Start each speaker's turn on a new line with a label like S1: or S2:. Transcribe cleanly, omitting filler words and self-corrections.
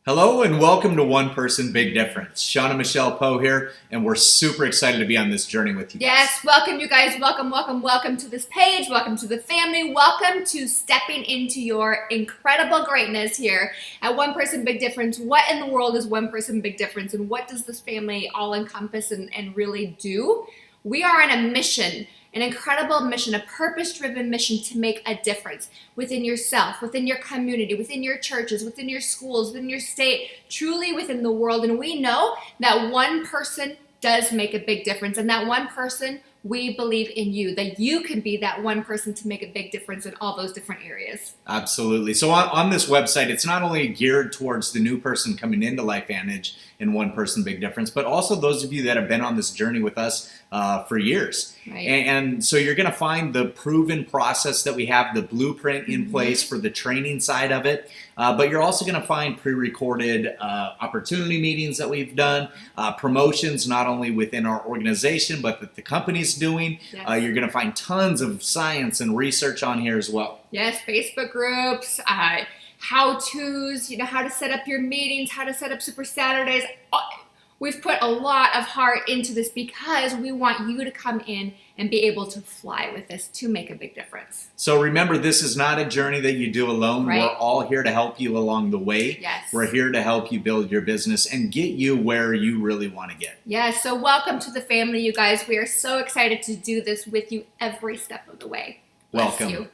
S1: Hello and welcome to One Person Big Difference. Shawn and Michelle Poe here, and we're super excited to be on this journey with you.
S2: Yes, welcome you guys. Welcome to this page. Welcome to the family. Welcome to stepping into your incredible greatness here at One Person Big Difference. What in the world is One Person Big Difference, and what does this family all encompass and really do? We are on a mission, an incredible mission, a purpose-driven mission to make a difference within yourself, within your community, within your churches, within your schools, within your state, truly within the world. And we know that one person does make a big difference. And that one person, we believe in you, that you can be that one person to make a big difference in all those different areas.
S1: Absolutely. So on this website, it's not only geared towards the new person coming into LifeVantage and One Person Big Difference, but also those of you that have been on this journey with us for years.
S2: Right.
S1: And so you're going to find the proven process that we have, the blueprint in place for the training side of it. But you're also going to find pre-recorded opportunity meetings that we've done, promotions not only within our organization, but that the company's doing.
S2: Yes.
S1: You're going to find tons of science and research on here as well.
S2: Yes, Facebook groups, how-tos, how to set up your meetings, how to set up Super Saturdays. We've put a lot of heart into this because we want you to come in and be able to fly with this to make a big difference.
S1: So remember, this is not a journey that you do alone.
S2: Right.
S1: We're all here to help you along the way.
S2: Yes.
S1: We're here to help you build your business and get you where you really want to get.
S2: Yes, so welcome to the family, you guys. We are so excited to do this with you every step of the way. Bless
S1: Welcome.
S2: you.